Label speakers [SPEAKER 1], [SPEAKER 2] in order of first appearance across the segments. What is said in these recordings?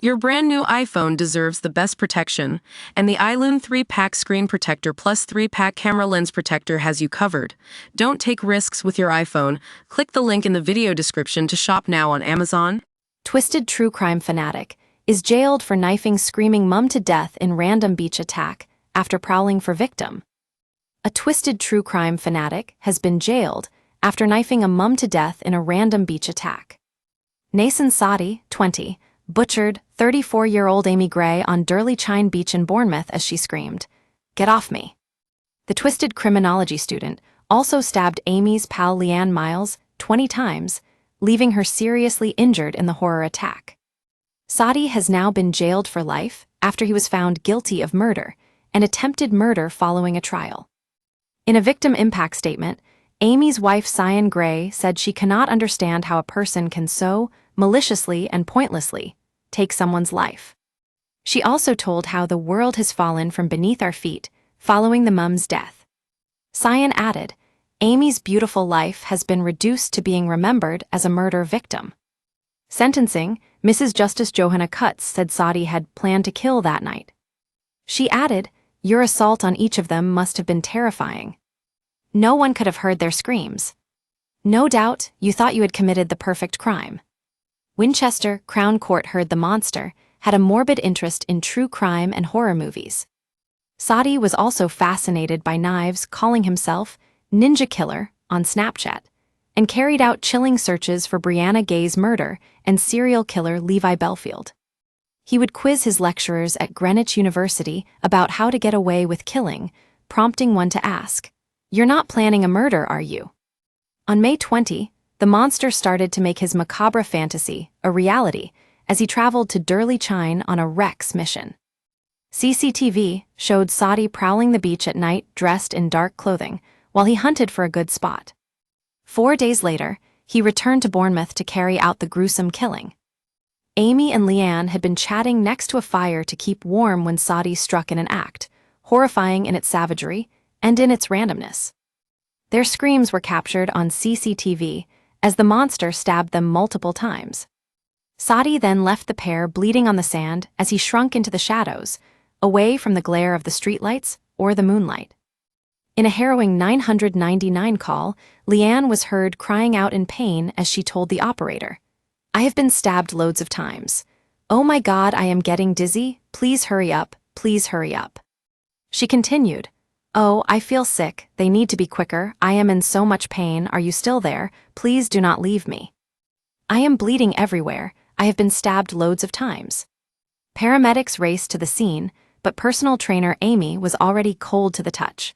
[SPEAKER 1] Your brand new iPhone deserves the best protection, and the iLune 3-pack screen protector plus 3-pack camera lens protector has you covered. Don't take risks with your iPhone. Click the link in the video description to shop now on Amazon.
[SPEAKER 2] Twisted true crime fanatic is jailed for knifing screaming mum to death in random beach attack after prowling for victim. A twisted true crime fanatic has been jailed after knifing a mum to death in a random beach attack. Nason Sadi, 20, butchered 34-year-old Amy Gray on Durley Chine Beach in Bournemouth as she screamed, "Get off me." The twisted criminology student also stabbed Amy's pal Leanne Miles 20 times, leaving her seriously injured in the horror attack. Sadi has now been jailed for life after he was found guilty of murder and attempted murder following a trial. In a victim impact statement, Amy's wife Cyan Gray said she cannot understand how a person can so maliciously and pointlessly take someone's life. She also told how the world has fallen from beneath our feet following the mum's death. Cyan added, Amy's beautiful life has been reduced to being remembered as a murder victim. Sentencing, Mrs. Justice Johanna Cutts said Sadi had planned to kill that night. She added, "Your assault on each of them must have been terrifying. No one could have heard their screams. No doubt you thought you had committed the perfect crime." Winchester Crown Court heard the monster had a morbid interest in true crime and horror movies. Sadi was also fascinated by knives, calling himself Ninja Killer on Snapchat, and carried out chilling searches for Brianna Gay's murder and serial killer Levi Belfield. He would quiz his lecturers at Greenwich University about how to get away with killing, prompting one to ask, "You're not planning a murder, are you?" On May 20, the monster started to make his macabre fantasy a reality as he traveled to Durley Chine on a Rex mission. CCTV showed Sadi prowling the beach at night dressed in dark clothing while he hunted for a good spot. 4 days later, he returned to Bournemouth to carry out the gruesome killing. Amy and Leanne had been chatting next to a fire to keep warm when Sadi struck in an act, horrifying in its savagery and in its randomness. Their screams were captured on CCTV as the monster stabbed them multiple times. Sadi then left the pair bleeding on the sand as he shrunk into the shadows, away from the glare of the streetlights or the moonlight. In a harrowing 999 call, Leanne was heard crying out in pain as she told the operator, "I have been stabbed loads of times. Oh my God, I am getting dizzy. Please hurry up, please hurry up." She continued, "Oh, I feel sick. They need to be quicker. I am in so much pain. Are you still there? Please do not leave me. I am bleeding everywhere. I have been stabbed loads of times." Paramedics raced to the scene, but personal trainer Amy was already cold to the touch.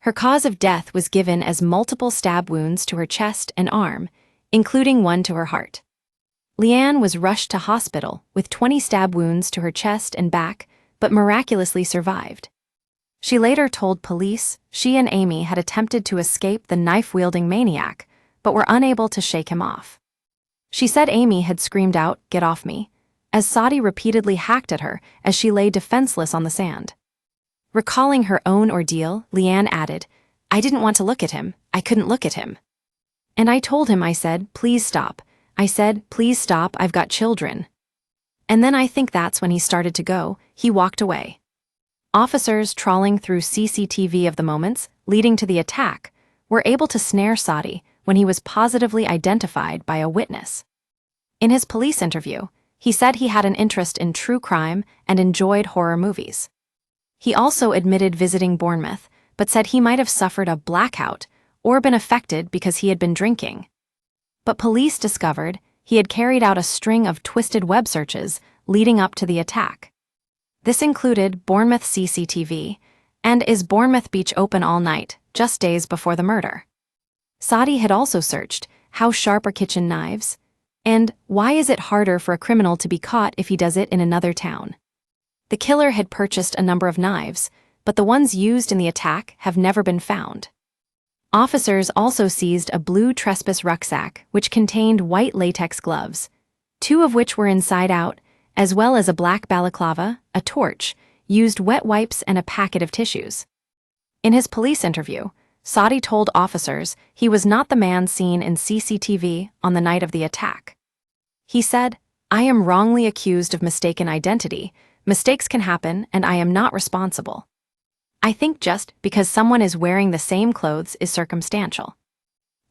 [SPEAKER 2] Her cause of death was given as multiple stab wounds to her chest and arm, including one to her heart. Leanne was rushed to hospital with 20 stab wounds to her chest and back, but miraculously survived. She later told police she and Amy had attempted to escape the knife-wielding maniac, but were unable to shake him off. She said Amy had screamed out, "Get off me," as Sadi repeatedly hacked at her as she lay defenseless on the sand. Recalling her own ordeal, Leanne added, "I didn't want to look at him. I couldn't look at him. And I told him, I said, please stop. I said, please stop, I've got children. And then I think that's when he started to go, he walked away." Officers trawling through CCTV of the moments leading to the attack were able to snare Sadi when he was positively identified by a witness. In his police interview, he said he had an interest in true crime and enjoyed horror movies. He also admitted visiting Bournemouth, but said he might have suffered a blackout or been affected because he had been drinking. But police discovered he had carried out a string of twisted web searches leading up to the attack. This included Bournemouth CCTV and "Is Bournemouth Beach open all night?" just days before the murder. Sadi had also searched "How sharp are kitchen knives?" and "Why is it harder for a criminal to be caught if he does it in another town?" The killer had purchased a number of knives, but the ones used in the attack have never been found. Officers also seized a blue trespass rucksack which contained white latex gloves, 2 of which were inside out, as well as a black balaclava, a torch, used wet wipes and a packet of tissues. In his police interview, Sadi told officers he was not the man seen in CCTV on the night of the attack. He said, I am wrongly accused of mistaken identity. Mistakes can happen, and I am not responsible. I think just because someone is wearing the same clothes is circumstantial.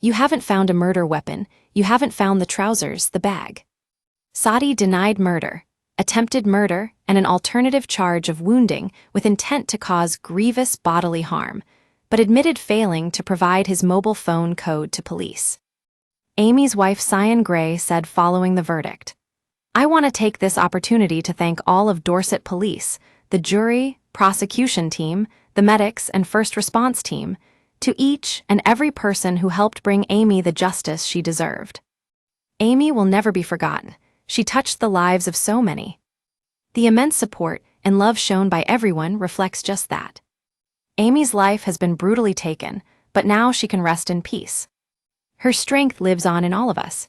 [SPEAKER 2] You haven't found a murder weapon. You haven't found the trousers, the bag. Sadi denied murder, attempted murder, and an alternative charge of wounding with intent to cause grievous bodily harm, but admitted failing to provide his mobile phone code to police. Amy's wife, Cyan Gray, said following the verdict, "I want to take this opportunity to thank all of Dorset Police, the jury, prosecution team, the medics, and first response team, to each and every person who helped bring Amy the justice she deserved. Amy will never be forgotten. She touched the lives of so many." The immense support and love shown by everyone reflects just that. Amy's life has been brutally taken, but now she can rest in peace. Her strength lives on in all of us.